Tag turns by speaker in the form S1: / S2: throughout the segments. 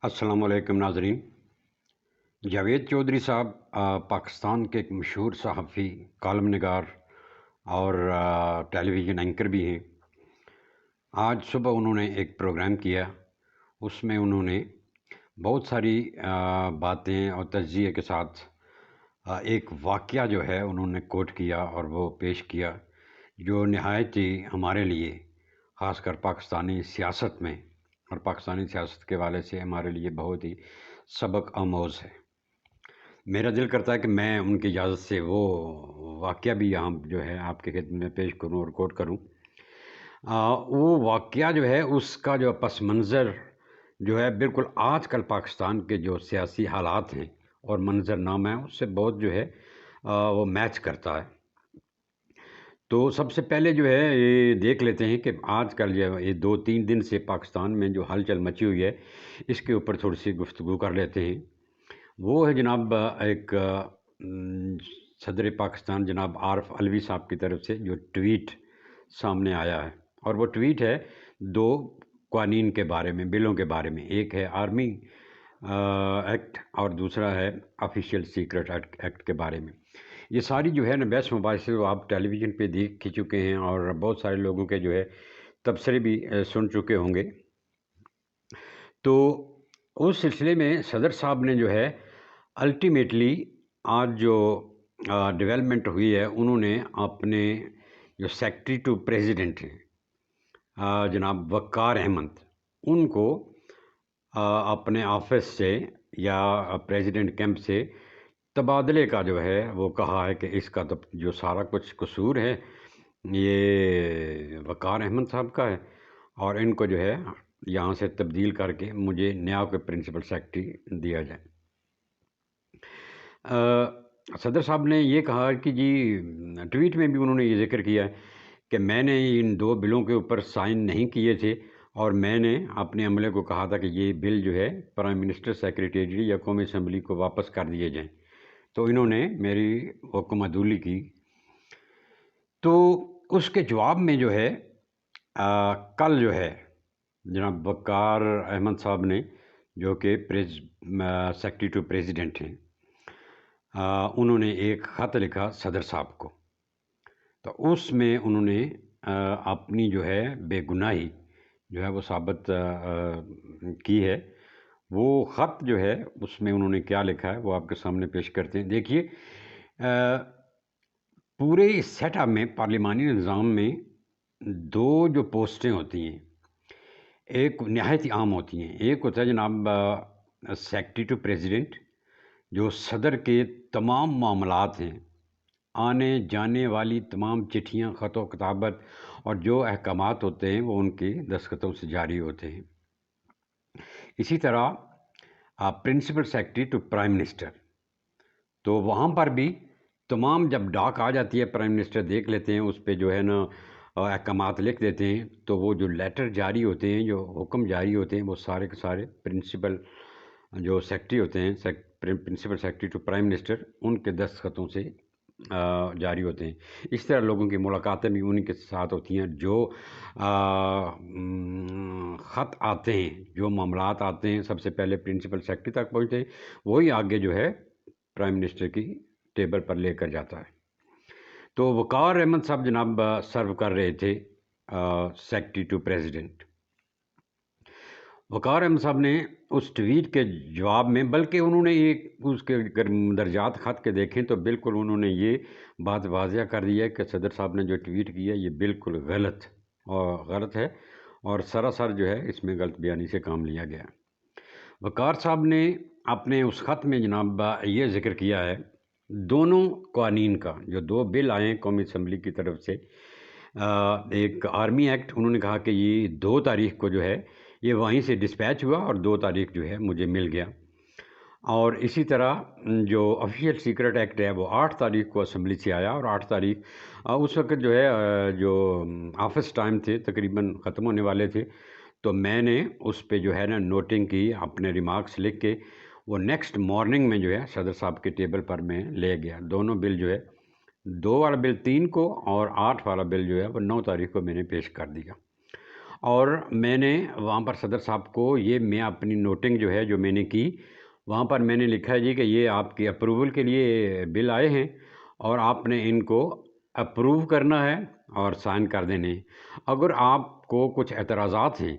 S1: السلام علیکم ناظرین۔ جاوید چودھری صاحب پاکستان کے ایک مشہور صحافی، کالم نگار اور ٹیلی ویژن اینکر بھی ہیں۔ آج صبح انہوں نے ایک پروگرام کیا، اس میں انہوں نے بہت ساری باتیں اور تجزیے کے ساتھ ایک واقعہ جو ہے انہوں نے کوٹ کیا اور وہ پیش کیا، جو نہایت ہی ہمارے لیے، خاص کر پاکستانی سیاست میں اور پاکستانی سیاست کے حوالے سے ہمارے لیے بہت ہی سبق آموز ہے۔ میرا دل کرتا ہے کہ میں ان کی اجازت سے وہ واقعہ بھی یہاں جو ہے آپ کے خدمت میں پیش کروں اور کوٹ کروں۔ وہ واقعہ جو ہے اس کا جو پس منظر جو ہے بالکل آج کل پاکستان کے جو سیاسی حالات ہیں اور منظر نامہ ہے اس سے بہت جو ہے وہ میچ کرتا ہے۔ تو سب سے پہلے جو ہے یہ دیکھ لیتے ہیں کہ آج کل یہ 2-3 دن سے پاکستان میں جو ہلچل مچی ہوئی ہے اس کے اوپر تھوڑی سی گفتگو کر لیتے ہیں۔ وہ ہے جناب ایک صدر پاکستان جناب عارف علوی صاحب کی طرف سے جو ٹویٹ سامنے آیا ہے، اور وہ ٹویٹ ہے 2 قوانین کے بارے میں، بلوں کے بارے میں۔ ایک ہے آرمی ایکٹ اور دوسرا ہے آفیشیل سیکرٹ ایکٹ کے بارے میں۔ یہ ساری جو ہے نا بحث مباحثے وہ آپ ٹیلی ویژن پہ دیکھ چکے ہیں اور بہت سارے لوگوں کے جو ہے تبصرے بھی سن چکے ہوں گے۔ تو اس سلسلے میں صدر صاحب نے جو ہے الٹیمیٹلی آج جو ڈیولپمنٹ ہوئی ہے، انہوں نے اپنے جو سیکرٹری ٹو پریزیڈنٹ ہیں جناب وقار احمد، ان کو اپنے آفس سے یا پریزیڈنٹ کیمپ سے تبادلے کا جو ہے وہ کہا ہے کہ اس کا جو سارا کچھ قصور ہے یہ وقار احمد صاحب کا ہے، اور ان کو جو ہے یہاں سے تبدیل کر کے مجھے نیا کوئی پرنسپل سیکرٹری دیا جائے۔ صدر صاحب نے یہ کہا کہ جی ٹویٹ میں بھی انہوں نے یہ ذکر کیا ہے کہ میں نے ان 2 بلوں کے اوپر سائن نہیں کیے تھے، اور میں نے اپنے عملے کو کہا تھا کہ یہ بل جو ہے پرائم منسٹر سیکریٹریٹ یا قومی اسمبلی کو واپس کر دیے جائیں، تو انہوں نے میری حکم عدولی کی۔ تو اس کے جواب میں جو ہے کل جو ہے جناب وقار احمد صاحب نے، جو کہ سیکرٹری ٹو پریزیڈنٹ ہیں، انہوں نے ایک خط لکھا صدر صاحب کو۔ تو اس میں انہوں نے اپنی جو ہے بے گناہی جو ہے وہ ثابت کی ہے۔ وہ خط جو ہے اس میں انہوں نے کیا لکھا ہے وہ آپ کے سامنے پیش کرتے ہیں۔ دیکھیے، پورے سیٹ اپ میں، پارلیمانی نظام میں 2 جو پوسٹیں ہوتی ہیں، ایک نہایت ہی عام ہوتی ہیں۔ ایک ہوتا ہے جناب سیکرٹری ٹو پریزیڈنٹ، جو صدر کے تمام معاملات ہیں، آنے جانے والی تمام چٹھیاں، خط و کتابت اور جو احکامات ہوتے ہیں وہ ان کے دستخطوں سے جاری ہوتے ہیں۔ اسی طرح principal secretary to prime minister, تو وہاں پر بھی تمام جب ڈاک آ جاتی ہے پرائم منسٹر دیکھ لیتے ہیں، اس پہ جو ہے نا احکامات لکھ دیتے ہیں، تو وہ جو لیٹر جاری ہوتے ہیں، جو حکم جاری ہوتے ہیں، وہ سارے کے سارے پرنسپل جو سیکرٹری ہوتے ہیں، principal secretary to prime minister, ان کے دستخطوں سے جاری ہوتے ہیں۔ اس طرح لوگوں کی ملاقاتیں بھی انہیں کے ساتھ ہوتی ہیں۔ جو خط آتے ہیں، جو معاملات آتے ہیں، سب سے پہلے پرنسپل سیکرٹری تک پہنچتے ہیں، وہی آگے جو ہے پرائم منسٹر کی ٹیبل پر لے کر جاتا ہے۔ تو وقار احمد صاحب جناب سرو کر رہے تھے سیکرٹری ٹو پریزیڈنٹ۔ وقار احمد صاحب نے اس ٹویٹ کے جواب میں، بلکہ انہوں نے اس کے درجات خط کے دیکھیں تو بالکل انہوں نے یہ بات واضح کر دی ہے کہ صدر صاحب نے جو ٹویٹ کیا یہ بالکل غلط ہے، اور سراسر جو ہے اس میں غلط بیانی سے کام لیا گیا۔ وقار صاحب نے اپنے اس خط میں جناب یہ ذکر کیا ہے دونوں قوانین کا، جو 2 بل آئے ہیں قومی اسمبلی کی طرف سے۔ ایک آرمی ایکٹ، انہوں نے کہا کہ یہ 2 تاریخ کو جو ہے یہ وہیں سے ڈسپیچ ہوا اور 2 تاریخ جو ہے مجھے مل گیا، اور اسی طرح جو آفیشیل سیکرٹ ایکٹ ہے وہ 8 تاریخ کو اسمبلی سے آیا، اور 8 تاریخ اس وقت جو ہے جو آفس ٹائم تھے تقریباً ختم ہونے والے تھے، تو میں نے اس پہ جو ہے نا نوٹنگ کی، اپنے ریمارکس لکھ کے وہ نیکسٹ مارننگ میں جو ہے صدر صاحب کے ٹیبل پر میں لے گیا۔ دونوں بل جو ہے 2 والا بل 3 کو اور 8 والا بل جو ہے وہ 9 تاریخ کو میں نے پیش کر دیا، اور میں نے وہاں پر صدر صاحب کو یہ میں اپنی نوٹنگ جو ہے جو میں نے کی وہاں پر میں نے لکھا ہے جی کہ یہ آپ کی اپروول کے لیے بل آئے ہیں اور آپ نے ان کو اپروو کرنا ہے اور سائن کر دینے ہیں۔ اگر آپ کو کچھ اعتراضات ہیں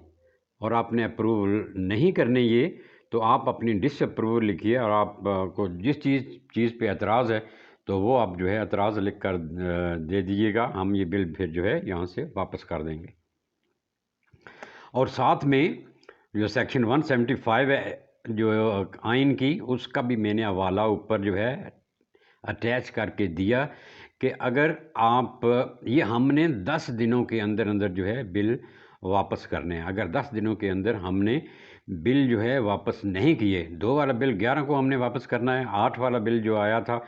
S1: اور آپ نے اپروول نہیں کرنے یہ تو آپ اپنی ڈس اپروول لکھیے اور آپ کو جس چیز پہ اعتراض ہے تو وہ آپ جو ہے اعتراض لکھ کر دے دیجیے گا، ہم یہ بل پھر جو ہے یہاں سے واپس کر دیں گے۔ اور ساتھ میں جو سیکشن 175 ہے جو آئین کی، اس کا بھی میں نے حوالہ اوپر جو ہے اٹیچ کر کے دیا کہ اگر آپ یہ ہم نے 10 دنوں کے اندر اندر جو ہے بل واپس کرنے ہیں۔ اگر 10 دنوں کے اندر ہم نے بل جو ہے واپس نہیں کیے، 2 والا بل 11 کو ہم نے واپس کرنا ہے، 8 والا بل جو آیا تھا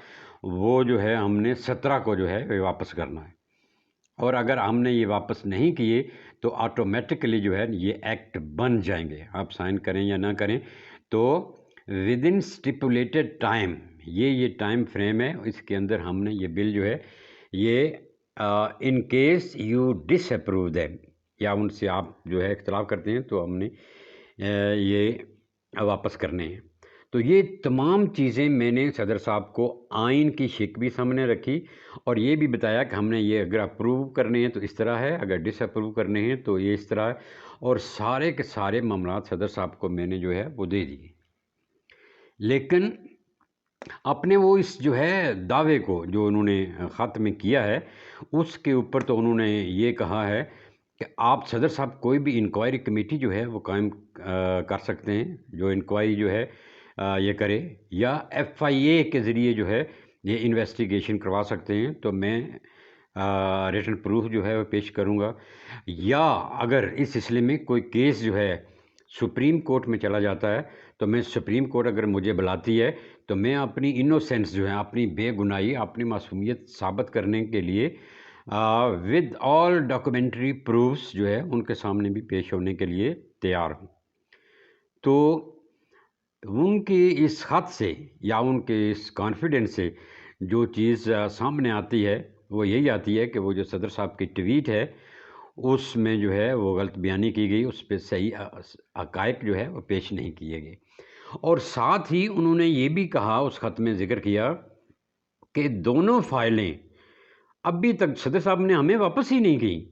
S1: وہ جو ہے ہم نے 17 کو جو ہے واپس کرنا ہے۔ اور اگر ہم نے یہ واپس نہیں کیے تو آٹومیٹکلی جو ہے یہ ایکٹ بن جائیں گے، آپ سائن کریں یا نہ کریں تو ود ان اسٹیپولیٹڈ ٹائم، یہ ٹائم فریم ہے، اس کے اندر ہم نے یہ بل جو ہے یہ in case you disapprove them, یا ان سے آپ جو ہے اختلاف کرتے ہیں تو ہم نے یہ واپس کرنے ہیں۔ تو یہ تمام چیزیں میں نے صدر صاحب کو آئین کی شک بھی سامنے رکھی اور یہ بھی بتایا کہ ہم نے یہ اگر اپروو کرنے ہیں تو اس طرح ہے، اگر ڈس اپروو کرنے ہیں تو یہ اس طرح ہے، اور سارے کے سارے معاملات صدر صاحب کو میں نے جو ہے وہ دے دیے۔ لیکن اپنے وہ اس جو ہے دعوے کو جو انہوں نے خط میں کیا ہے اس کے اوپر تو انہوں نے یہ کہا ہے کہ آپ صدر صاحب کوئی بھی انکوائری کمیٹی جو ہے وہ قائم کر سکتے ہیں جو انکوائری جو ہے یہ کرے، یا ایف آئی اے کے ذریعے جو ہے یہ انویسٹیگیشن کروا سکتے ہیں، تو میں ریٹن پروف جو ہے وہ پیش کروں گا، یا اگر اس سلسلے میں کوئی کیس جو ہے سپریم کورٹ میں چلا جاتا ہے تو میں سپریم کورٹ اگر مجھے بلاتی ہے تو میں اپنی انوسینس جو ہے اپنی بے گناہی اپنی معصومیت ثابت کرنے کے لیے ود آل ڈاکومنٹری پروفس جو ہے ان کے سامنے بھی پیش ہونے کے لیے تیار ہوں۔ تو ان کے اس خط سے یا ان کے اس کانفیڈنس سے جو چیز سامنے آتی ہے وہ یہی آتی ہے کہ وہ جو صدر صاحب کی ٹویٹ ہے اس میں جو ہے وہ غلط بیانی کی گئی، اس پہ صحیح حقائق جو ہے وہ پیش نہیں کیے گئے، اور ساتھ ہی انہوں نے یہ بھی کہا، اس خط میں ذکر کیا کہ دونوں فائلیں ابھی تک صدر صاحب نے ہمیں واپس ہی نہیں کی،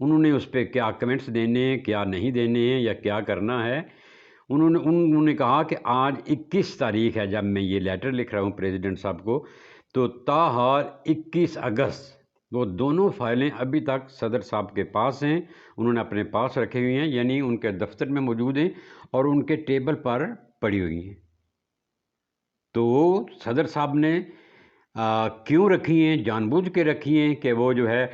S1: انہوں نے اس پہ کیا کمنٹس دینے ہیں کیا نہیں دینے ہیں یا کیا کرنا ہے۔ انہوں نے کہا کہ آج 21 تاریخ ہے جب میں یہ لیٹر لکھ رہا ہوں پریزیڈنٹ صاحب کو، تو تاحال 21 اگست وہ دونوں فائلیں ابھی تک صدر صاحب کے پاس ہیں، انہوں نے اپنے پاس رکھے ہوئی ہیں، یعنی ان کے دفتر میں موجود ہیں اور ان کے ٹیبل پر پڑی ہوئی ہیں۔ تو صدر صاحب نے کیوں رکھی ہیں، جان بوجھ کے رکھی ہیں کہ وہ جو ہے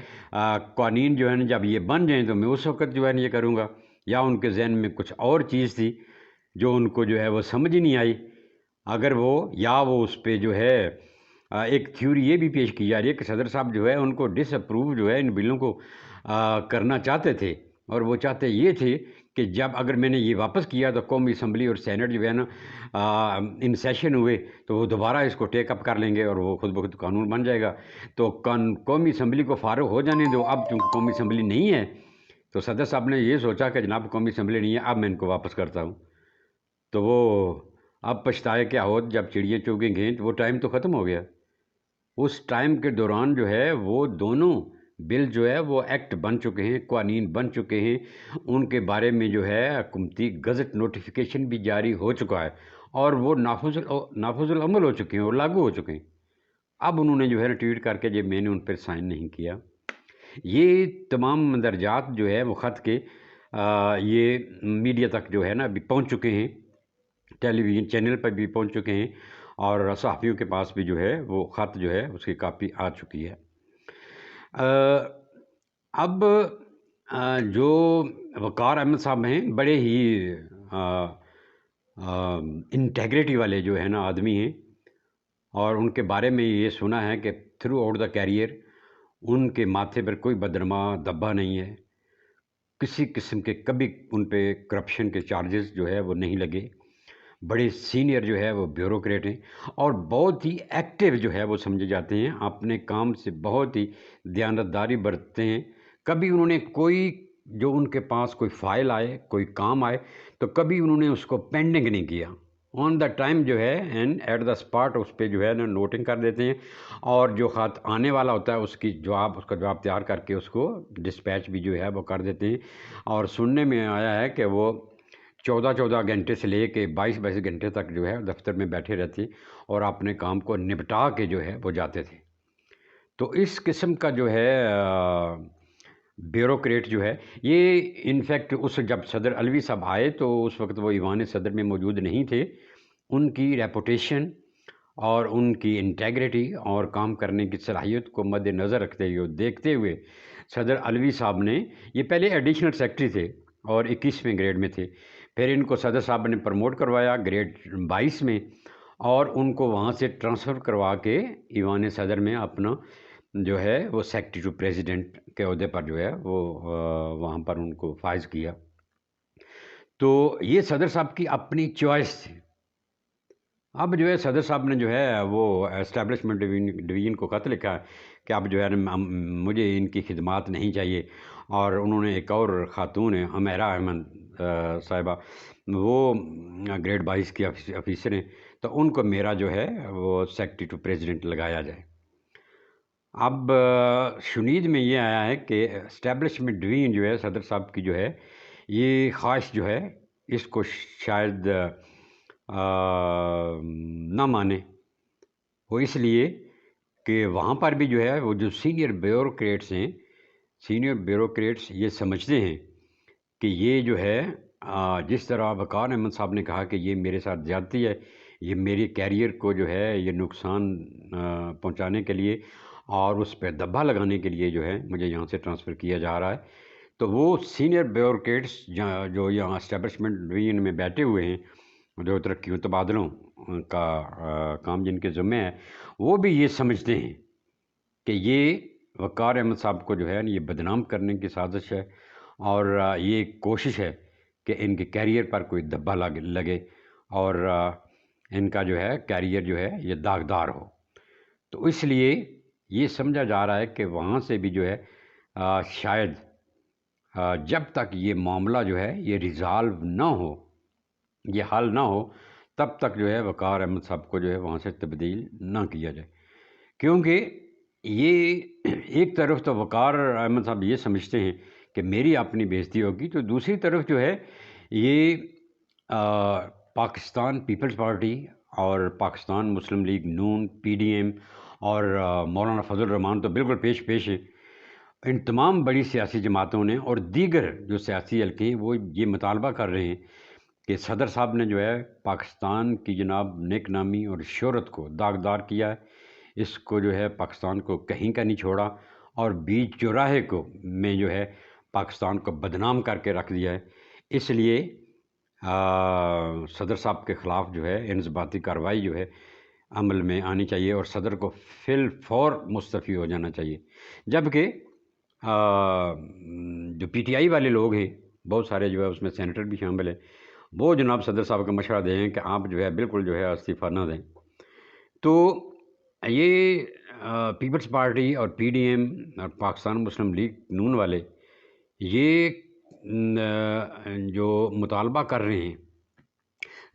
S1: قوانین جو ہے نا جب یہ بن جائیں تو میں اس وقت جو ہے یہ کروں گا، یا ان کے ذہن میں کچھ اور چیز تھی جو ان کو جو ہے وہ سمجھ ہی نہیں آئی، اگر وہ یا وہ اس پہ جو ہے ایک تھیوری یہ بھی پیش کی جا رہی ہے کہ صدر صاحب جو ہے ان کو ڈس اپروو جو ہے ان بلوں کو کرنا چاہتے تھے، اور وہ چاہتے یہ تھے کہ جب اگر میں نے یہ واپس کیا تو قومی اسمبلی اور سینٹ جو ہے نا ان سیشن ہوئے تو وہ دوبارہ اس کو ٹیک اپ کر لیں گے اور وہ خود بخود قانون بن جائے گا، تو قومی اسمبلی کو فارغ ہو جانے دو، اب چونکہ قومی اسمبلی نہیں ہے تو صدر صاحب نے یہ سوچا کہ جناب قومی اسمبلی نہیں ہے، اب میں ان کو واپس کرتا ہوں، تو وہ اب پچھتائے کیا ہو، جب چڑیاں چوگیں گھینٹ، وہ ٹائم تو ختم ہو گیا۔ اس ٹائم کے دوران جو ہے وہ دونوں بل جو ہے وہ ایکٹ بن چکے ہیں، قوانین بن چکے ہیں، ان کے بارے میں جو ہے حکومتی گزٹ نوٹیفیکیشن بھی جاری ہو چکا ہے اور وہ نافذ العمل ہو چکے ہیں اور لاگو ہو چکے ہیں۔ اب انہوں نے جو ہے ٹویٹ کر کے جب میں نے ان پر سائن نہیں کیا، یہ تمام مندرجات جو ہے وہ خط کے یہ میڈیا تک جو ہے نا ابھی پہنچ چکے ہیں، ٹیلی ویژن چینل پر بھی پہنچ چکے ہیں، اور صحافیوں کے پاس بھی جو ہے وہ خط جو ہے اس کی کاپی آ چکی ہے۔ اب جو وقار احمد صاحب ہیں بڑے ہی انٹیگریٹی والے جو ہے نا آدمی ہیں، اور ان کے بارے میں یہ سنا ہے کہ through out the career in کے ماتھے پر کوئی بدنما دبا نہیں ہے، کسی قسم کے کبھی ان پہ کرپشن کے چارجز جو ہے وہ نہیں لگے، بڑے سینئر جو ہے وہ بیوروکریٹ ہیں اور بہت ہی ایکٹیو جو ہے وہ سمجھے جاتے ہیں، اپنے کام سے بہت ہی دیانتداری برتتے ہیں، کبھی انہوں نے کوئی جو ان کے پاس کوئی فائل آئے، کوئی کام آئے، تو کبھی انہوں نے اس کو پینڈنگ نہیں کیا، آن دا ٹائم جو ہے اینڈ ایٹ دا اسپاٹ اس پہ جو ہے نا نوٹنگ کر دیتے ہیں، اور جو خط آنے والا ہوتا ہے اس کا جواب تیار کر کے اس کو ڈسپیچ بھی جو ہے وہ کر دیتے ہیں۔ اور سننے میں آیا ہے کہ وہ 14 گھنٹے سے لے کے 22 گھنٹے تک جو ہے دفتر میں بیٹھے رہتے اور اپنے کام کو نپٹا کے جو ہے وہ جاتے تھے۔ تو اس قسم کا جو ہے بیوروکریٹ جو ہے یہ انفیکٹ جب صدر علوی صاحب آئے تو اس وقت وہ ایوان صدر میں موجود نہیں تھے، ان کی ریپوٹیشن اور ان کی انٹیگریٹی اور کام کرنے کی صلاحیت کو مد نظر رکھتے ہوئے دیکھتے ہوئے صدر علوی صاحب نے، یہ پہلے ایڈیشنل سیکرٹری تھے اور 21ویں گریڈ میں تھے، پھر ان کو صدر صاحب نے پروموٹ کروایا گریڈ 22 میں، اور ان کو وہاں سے ٹرانسفر کروا کے ایوان صدر میں اپنا جو ہے وہ سیکرٹری ٹو پریزیڈنٹ کے عہدے پر جو ہے وہ وہاں پر ان کو فائز کیا۔ تو یہ صدر صاحب کی اپنی چوائس تھی۔ اب جو ہے صدر صاحب نے جو ہے وہ اسٹیبلشمنٹ ڈویژن کو خط لکھا ہے کہ اب جو ہے مجھے ان کی خدمات نہیں چاہیے، اور انہوں نے ایک اور خاتون ہے حمیرہ احمد صاحبہ، وہ گریڈ 22 کی افیسر ہیں، تو ان کو میرا جو ہے وہ سیکرٹری ٹو پریزیڈنٹ لگایا جائے۔ اب شنید میں یہ آیا ہے کہ اسٹیبلشمنٹ ڈویژن جو ہے صدر صاحب کی جو ہے یہ خواہش جو ہے اس کو شاید نہ مانے، وہ اس لیے کہ وہاں پر بھی جو ہے وہ جو سینئر بیوروکریٹس ہیں، سینئر بیوروکریٹس یہ سمجھتے ہیں کہ یہ جو ہے جس طرح وقار احمد صاحب نے کہا کہ یہ میرے ساتھ زیادتی ہے، یہ میری کیریئر کو جو ہے یہ نقصان پہنچانے کے لیے اور اس پہ دبا لگانے کے لیے جو ہے مجھے یہاں سے ٹرانسفر کیا جا رہا ہے، تو وہ سینئر بیوروکریٹس جو یہاں اسٹیبلشمنٹ ڈویژن میں بیٹھے ہوئے ہیں، جو ترقیوں تبادلوں کا کام جن کے ذمہ ہے، وہ بھی یہ سمجھتے ہیں کہ یہ وقار احمد صاحب کو جو ہے یہ بدنام کرنے کی سازش ہے، اور یہ کوشش ہے کہ ان کے کیریئر پر کوئی دبا لگے اور ان کا جو ہے کیریئر جو ہے یہ داغدار ہو۔ تو اس لیے یہ سمجھا جا رہا ہے کہ وہاں سے بھی جو ہے شاید جب تک یہ معاملہ جو ہے یہ ریزالو نہ ہو، یہ حل نہ ہو، تب تک جو ہے وقار احمد صاحب کو جو ہے وہاں سے تبدیل نہ کیا جائے، کیونکہ یہ ایک طرف تو وقار احمد صاحب یہ سمجھتے ہیں کہ میری اپنی بےزتی ہوگی، تو دوسری طرف جو ہے یہ پاکستان پیپلز پارٹی اور پاکستان مسلم لیگ نون، پی ڈی ایم اور مولانا فضل الرحمان تو بالکل پیش ہیں، ان تمام بڑی سیاسی جماعتوں نے اور دیگر جو سیاسی حلقے ہیں وہ یہ مطالبہ کر رہے ہیں کہ صدر صاحب نے جو ہے پاکستان کی جناب نیک نامی اور شہرت کو داغدار کیا ہے، اس کو جو ہے پاکستان کو کہیں کا نہیں چھوڑا، اور بیچ چوراہے کو میں جو ہے پاکستان کو بدنام کر کے رکھ دیا ہے۔ اس لیے صدر صاحب کے خلاف جو ہے انضباطی کارروائی جو ہے عمل میں آنی چاہیے، اور صدر کو فی الفور مستعفی ہو جانا چاہیے، جبکہ جو پی ٹی آئی والے لوگ ہیں بہت سارے جو ہے اس میں سینیٹر بھی شامل ہیں، وہ جناب صدر صاحب کا مشورہ دیں کہ آپ جو ہے بالکل جو ہے استعفیٰ نہ دیں۔ تو یہ پیپلز پارٹی اور پی ڈی ایم اور پاکستان مسلم لیگ نون والے یہ جو مطالبہ کر رہے ہیں،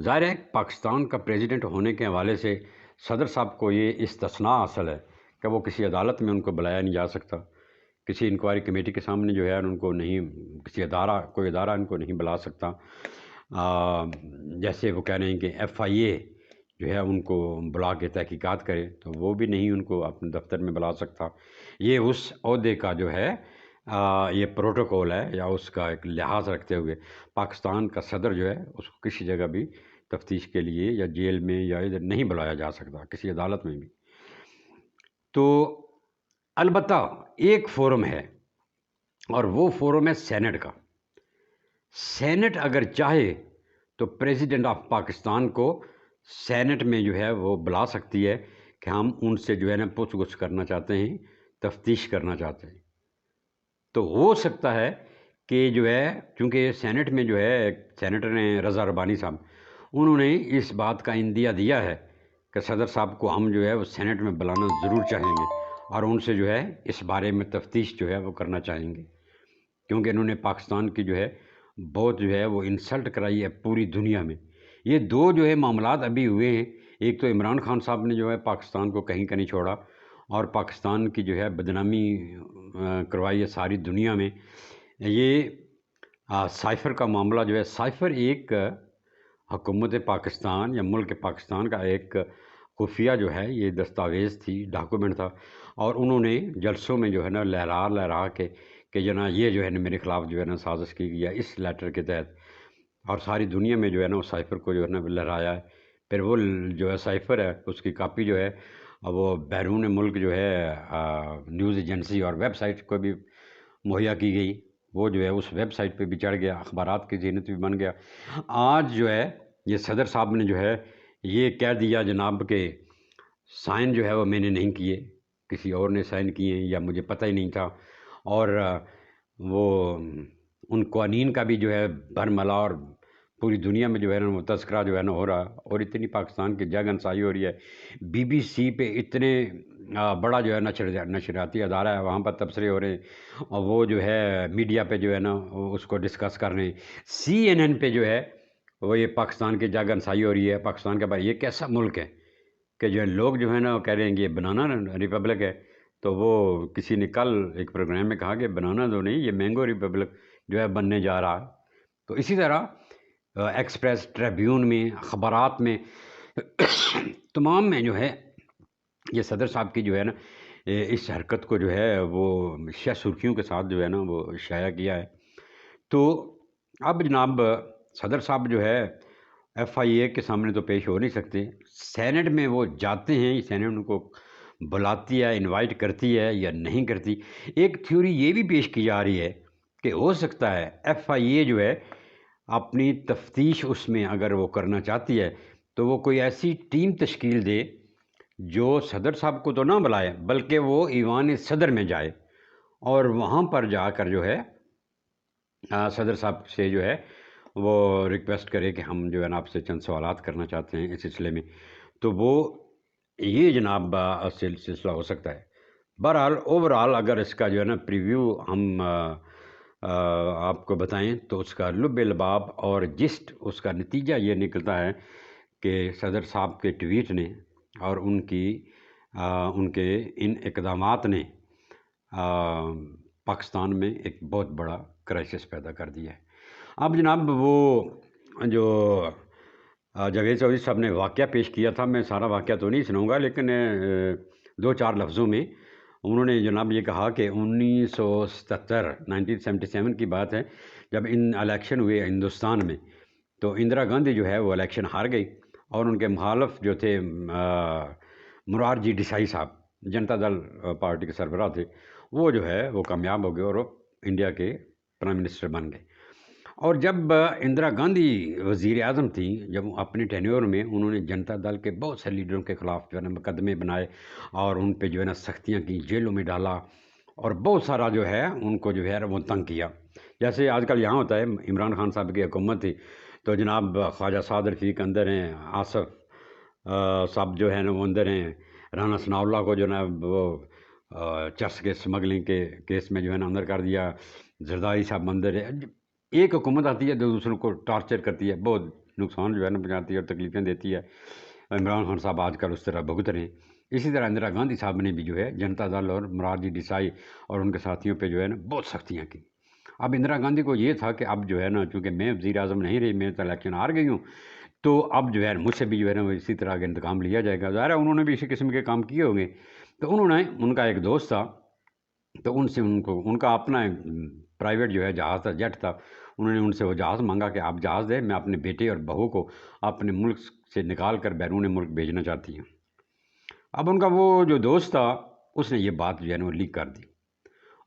S1: ظاہر ہے پاکستان کا پریزیڈنٹ ہونے کے حوالے سے صدر صاحب کو یہ استثناء حاصل ہے کہ وہ کسی عدالت میں ان کو بلایا نہیں جا سکتا، کسی انکوائری کمیٹی کے سامنے جو ہے ان کو نہیں، کوئی ادارہ ان کو نہیں بلا سکتا، جیسے وہ کہہ رہے ہیں کہ ایف آئی اے جو ہے ان کو بلا کے تحقیقات کرے، تو وہ بھی نہیں ان کو اپنے دفتر میں بلا سکتا۔ یہ اس عہدے کا جو ہے یہ پروٹوکول ہے، یا اس کا ایک لحاظ رکھتے ہوئے پاکستان کا صدر جو ہے اس کو کسی جگہ بھی تفتیش کے لیے یا جیل میں یا ادھر نہیں بلایا جا سکتا، کسی عدالت میں بھی۔ تو البتہ ایک فورم ہے، اور وہ فورم ہے سینٹ کا۔ سینٹ اگر چاہے تو پریزیڈنٹ آف پاکستان کو سینٹ میں جو ہے وہ بلا سکتی ہے کہ ہم ان سے جو ہے نا پوچھ گچھ کرنا چاہتے ہیں، تفتیش کرنا چاہتے ہیں۔ تو ہو سکتا ہے کہ جو ہے چونکہ سینٹ میں جو ہے سینیٹر نے رضا ربانی صاحب، انہوں نے اس بات کا اندیا دیا ہے کہ صدر صاحب کو ہم جو ہے وہ سینٹ میں بلانا ضرور چاہیں گے، اور ان سے جو ہے اس بارے میں تفتیش جو ہے وہ کرنا چاہیں گے۔ کیونکہ انہوں نے پاکستان کی جو ہے بہت جو ہے وہ انسلٹ کرائی ہے پوری دنیا میں۔ یہ دو جو ہے معاملات ابھی ہوئے ہیں، ایک تو عمران خان صاحب نے جو ہے پاکستان کو کہیں کا نہیں چھوڑا اور پاکستان کی جو ہے بدنامی کروائی ہے ساری دنیا میں۔ یہ سائفر کا معاملہ جو ہے، سائفر ایک حکومت پاکستان یا ملک پاکستان کا ایک خفیہ جو ہے یہ دستاویز تھی، ڈاکومنٹ تھا، اور انہوں نے جلسوں میں جو ہے نا لہرا کے کہ جناب یہ جو ہے نا میرے خلاف جو ہے نا سازش کی گئی ہے اس لیٹر کے تحت، اور ساری دنیا میں جو ہے نا اس سائفر کو جو ہے نا لہرایا ہے۔ پھر وہ جو ہے سائفر ہے اس کی کاپی جو ہے وہ بیرون ملک جو ہے نیوز ایجنسی اور ویب سائٹ کو بھی مہیا کی گئی، وہ جو ہے اس ویب سائٹ پہ بھی چڑھ گیا، اخبارات کی زینت بھی بن گیا۔ آج جو ہے یہ صدر صاحب نے جو ہے یہ کہہ دیا جناب کہ سائن جو ہے وہ میں نے نہیں کیے، کسی اور نے سائن کیے یا مجھے پتہ ہی نہیں تھا، اور وہ ان قوانین کا بھی جو ہے برملا اور پوری دنیا میں جو ہے نا وہ تذکرہ جو ہے نا ہو رہا، اور اتنی پاکستان کی جگ انسائی ہو رہی ہے۔ بی بی سی پہ اتنے بڑا جو ہے نشریاتی ادارہ ہے، وہاں پر تبصرے ہو رہے ہیں، اور وہ جو ہے میڈیا پہ جو ہے نا اس کو ڈسکس کر رہے ہیں۔ CNN پہ جو ہے وہ یہ پاکستان کی جگ انسائی ہو رہی ہے، پاکستان کے بارے یہ کیسا ملک ہے کہ جو ہے لوگ جو ہے نا وہ کہہ رہے ہیں کہ یہ بنانا ریپبلک ہے، تو وہ کسی نے کل ایک پروگرام میں کہا کہ بنانا تو نہیں، یہ مینگو ریپبلک جو ہے بننے جا رہا ہے۔ تو اسی طرح ایکسپریس، ٹریبیون میں، اخبارات میں تمام میں جو ہے یہ صدر صاحب کی جو ہے نا اس حرکت کو جو ہے وہ شہ سرخیوں کے ساتھ جو ہے نا وہ شائع کیا ہے۔ تو اب جناب صدر صاحب جو ہے FIA کے سامنے تو پیش ہو نہیں سکتے، سینٹ میں وہ جاتے ہیں، سینٹ ان کو بلاتی ہے، انوائٹ کرتی ہے یا نہیں کرتی۔ ایک تھیوری یہ بھی پیش کی جا رہی ہے کہ ہو سکتا ہے FIA جو ہے اپنی تفتیش اس میں اگر وہ کرنا چاہتی ہے تو وہ کوئی ایسی ٹیم تشکیل دے جو صدر صاحب کو تو نہ بلائے بلکہ وہ ایوان صدر میں جائے اور وہاں پر جا کر جو ہے صدر صاحب سے جو ہے وہ ریکویسٹ کرے کہ ہم جو ہے نا آپ سے چند سوالات کرنا چاہتے ہیں اس سلسلے میں، تو وہ یہ جناب سلسلہ ہو سکتا ہے۔ بہرحال اوورآل اگر اس کا جو ہے نا پریویو ہم آپ کو بتائیں تو اس کا لب لباب اور جسٹ اس کا نتیجہ یہ نکلتا ہے کہ صدر صاحب کے ٹویٹ نے اور ان کے ان اقدامات نے پاکستان میں ایک بہت بڑا کرائسس پیدا کر دیا ہے۔ اب جناب وہ جو جاوید چودھری صاحب نے واقعہ پیش کیا تھا، میں سارا واقعہ تو نہیں سناؤں گا، لیکن 2-4 لفظوں میں انہوں نے جناب یہ کہا کہ 1977 کی بات ہے جب الیکشن ہوئے ہندوستان میں، تو اندرا گاندھی جو ہے وہ الیکشن ہار گئی اور ان کے مخالف جو تھے مرارجی دیسائی صاحب، جنتا دل پارٹی کے سربراہ تھے، وہ جو ہے وہ کامیاب ہو گئے اور وہ انڈیا کے پرائم منسٹر بن گئے۔ اور جب اندرا گاندھی وزیر اعظم تھیں، جب اپنے ٹینیور میں انہوں نے جنتا دل کے بہت سے لیڈروں کے خلاف جو ہے نا مقدمے بنائے اور ان پہ جو ہے نا سختیاں کی، جیلوں میں ڈالا اور بہت سارا جو ہے ان کو جو ہے وہ تنگ کیا۔ جیسے آج کل یہاں ہوتا ہے، عمران خان صاحب کی حکومت تھی تو جناب خواجہ سعد رفیق اندر ہیں، آصف صاحب جو ہے نا وہ اندر ہیں، رانا ثناء اللہ کو جو ہے نا وہ چرس کے سمگلنگ کے کیس میں جو ہے نا اندر کر دیا، زرداری صاحب اندر ہے۔ ایک حکومت آتی ہے جو دوسروں کو ٹارچر کرتی ہے، بہت نقصان جو ہے نا پہنچاتی ہے اور تکلیفیں دیتی ہے۔ عمران خان صاحب آج کل اس طرح بھگت رہے ہیں۔ اسی طرح اندرا گاندھی صاحب نے بھی جو ہے جنتا دل اور مرارجی دیسائی اور ان کے ساتھیوں پہ جو ہے نا بہت سختیاں کی۔ اب اندرا گاندھی کو یہ تھا کہ اب جو ہے نا چونکہ میں وزیر اعظم نہیں رہی، میں تو الیکشن ہار گئی ہوں، تو اب جو ہے مجھ سے بھی جو ہے نا اسی طرح کا انتقام لیا جائے گا۔ ظاہر ہے انہوں نے بھی اسی قسم کے کام کیے ہوں گے، تو انہوں نے، ان کا ایک دوست تھا تو ان سے ان کا اپنا پرائیویٹ جو ہے جہاز تھا، جیٹ تھا، انہوں نے ان سے وہ جہاز مانگا کہ آپ جہاز دیں، میں اپنے بیٹے اور بہو کو اپنے ملک سے نکال کر بیرون ملک بھیجنا چاہتی ہوں۔ اب ان کا وہ جو دوست تھا اس نے یہ بات جو ہے نا وہ لیک کر دی،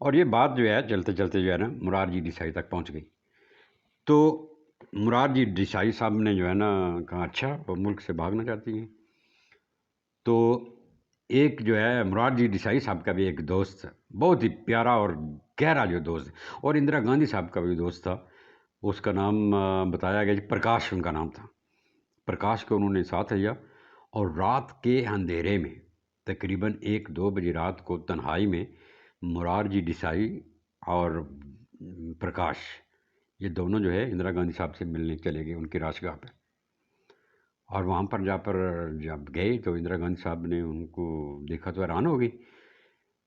S1: اور یہ بات جو ہے چلتے چلتے جو ہے نا مرارجی دیسائی تک پہنچ گئی۔ تو مرارجی دیسائی صاحب نے جو ہے نا کہا اچھا وہ ملک سے بھاگنا چاہتی ہیں۔ تو ایک جو ہے مرارجی دیسائی صاحب کا بھی ایک دوست، بہت ہی پیارا اور گہرا جو دوست، اور اندرا گاندھی صاحب کا بھی دوست تھا، اس کا نام بتایا گیا، پرکاش ان کا نام تھا۔ پرکاش کو انہوں نے ساتھ لیا اور رات کے اندھیرے میں تقریباً 1-2 بجے رات کو تنہائی میں مرارجی دیسائی اور پرکاش، یہ دونوں جو ہے اندرا گاندھی صاحب سے ملنے چلے گئے ان کی راج گاہ پہ، اور وہاں پر جب گئے تو اندرا گاندھی صاحب نے ان کو دیکھا تو حیران ہو گئی۔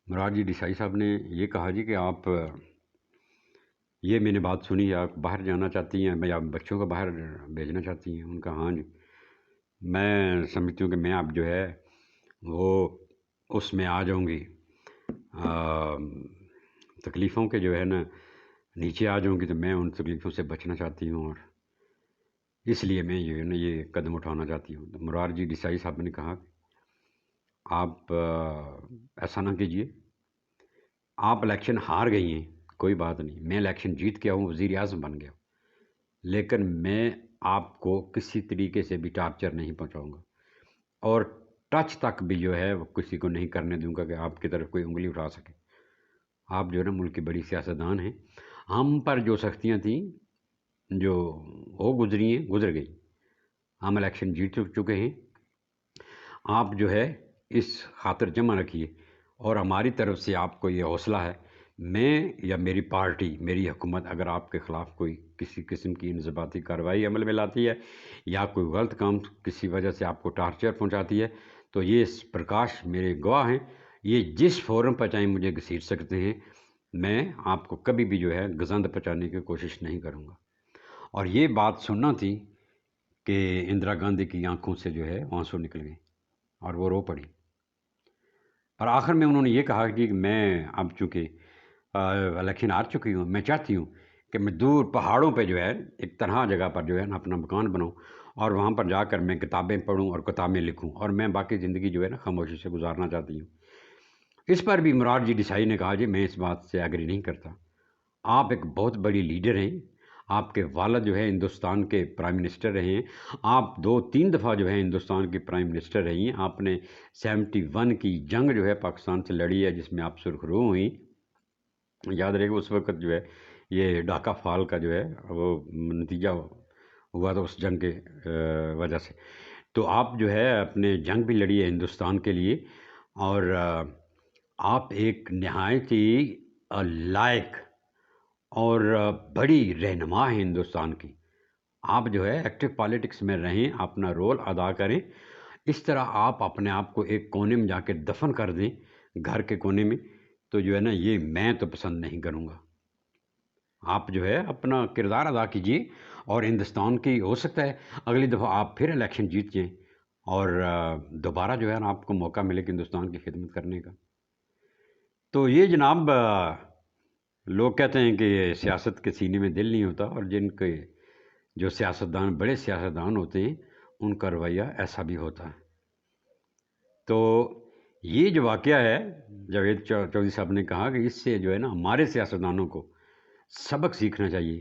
S1: مرارجی دیسائی صاحب نے یہ کہا جی کہ آپ، یہ میں نے بات سنی، آپ باہر جانا چاہتی ہیں یا بچوں کو باہر بھیجنا چاہتی ہیں؟ ان کا ہاں جی، میں سمجھتی ہوں کہ میں اب جو ہے وہ اس میں آ جاؤں گی، تکلیفوں کے جو ہے نا نیچے آ جاؤں گی، تو میں ان تکلیفوں سے بچنا چاہتی ہوں، اور اس لیے میں جو ہے نا یہ قدم اٹھانا چاہتی ہوں۔ تو مرارجی دیسائی صاحب نے کہا آپ ایسا نہ کیجیے، آپ الیکشن ہار گئی ہیں، کوئی بات نہیں، میں الیکشن جیت کے آؤں، وزیر اعظم بن گیا، لیکن میں آپ کو کسی طریقے سے بھی ٹارچر نہیں پہنچاؤں گا، اور ٹچ تک بھی جو ہے وہ کسی کو نہیں کرنے دوں گا کہ آپ کی طرف کوئی انگلی اٹھا سکے۔ آپ جو ہے نا ملک کی بڑی سیاستدان ہیں، ہم پر جو سختیاں تھیں جو ہو گزری ہیں گزر گئی، ہم الیکشن جیت چکے ہیں، آپ جو ہے اس خاطر جمع رکھیے، اور ہماری طرف سے آپ کو یہ حوصلہ ہے، میں یا میری پارٹی، میری حکومت اگر آپ کے خلاف کوئی کسی قسم کی انضباطی کارروائی عمل میں لاتی ہے یا کوئی غلط کام کسی وجہ سے آپ کو ٹارچر پہنچاتی ہے، تو یہ پرکاش میرے گواہ ہیں، یہ جس فورم پر چاہیں مجھے گھسیٹ سکتے ہیں، میں آپ کو کبھی بھی جو ہے گزند پہنچانے کی کوشش نہیں کروں گا۔ اور یہ بات سننا تھی کہ اندرا گاندھی کی آنکھوں سے جو ہے آنسو نکل گئے اور وہ رو پڑی، اور آخر میں انہوں نے یہ کہا کہ میں اب چونکہ الیکشن ہار چکی ہوں، میں چاہتی ہوں کہ میں دور پہاڑوں پہ جو ہے ایک تنہا جگہ پر جو ہے نا اپنا مکان بناؤں، اور وہاں پر جا کر میں کتابیں پڑھوں اور کتابیں لکھوں، اور میں باقی زندگی جو ہے نا خاموشی سے گزارنا چاہتی ہوں۔ اس پر بھی مرارجی دیسائی نے کہا جی میں اس بات سے ایگری نہیں کرتا، آپ ایک بہت بڑی لیڈر ہیں، آپ کے والد جو ہے ہندوستان کے پرائم منسٹر رہے ہیں، آپ 2-3 دفعہ جو ہے ہندوستان کے پرائم منسٹر رہی ہیں، آپ نے 71 کی جنگ جو ہے پاکستان سے لڑی ہے جس میں آپ سرخرو ہوئیں، یاد رہے گا اس وقت جو ہے یہ ڈھاکہ فال کا جو ہے وہ نتیجہ ہوا تھا اس جنگ کے وجہ سے، تو آپ جو ہے اپنے جنگ بھی لڑی ہے ہندوستان کے لیے، اور آپ ایک نہایت ہی لائق اور بڑی رہنما ہیں ہندوستان کی، آپ جو ہے ایکٹیو پالیٹکس میں رہیں، اپنا رول ادا کریں، اس طرح آپ اپنے آپ کو ایک کونے میں جا کے دفن کر دیں، گھر کے کونے میں، تو جو ہے نا یہ میں تو پسند نہیں کروں گا۔ آپ جو ہے اپنا کردار ادا کیجیے، اور ہندوستان کی ہو سکتا ہے اگلی دفعہ آپ پھر الیکشن جیت جائیں، اور دوبارہ جو ہے نا آپ کو موقع ملے کہ ہندوستان کی خدمت کرنے کا۔ تو یہ جناب لوگ کہتے ہیں کہ سیاست کے سینے میں دل نہیں ہوتا، اور جن کے جو سیاستدان بڑے سیاستدان ہوتے ہیں ان کا رویہ ایسا بھی ہوتا ہے۔ تو یہ جو واقعہ ہے، جاوید چودھری صاحب نے کہا کہ اس سے جو ہے نا ہمارے سیاستدانوں کو سبق سیکھنا چاہیے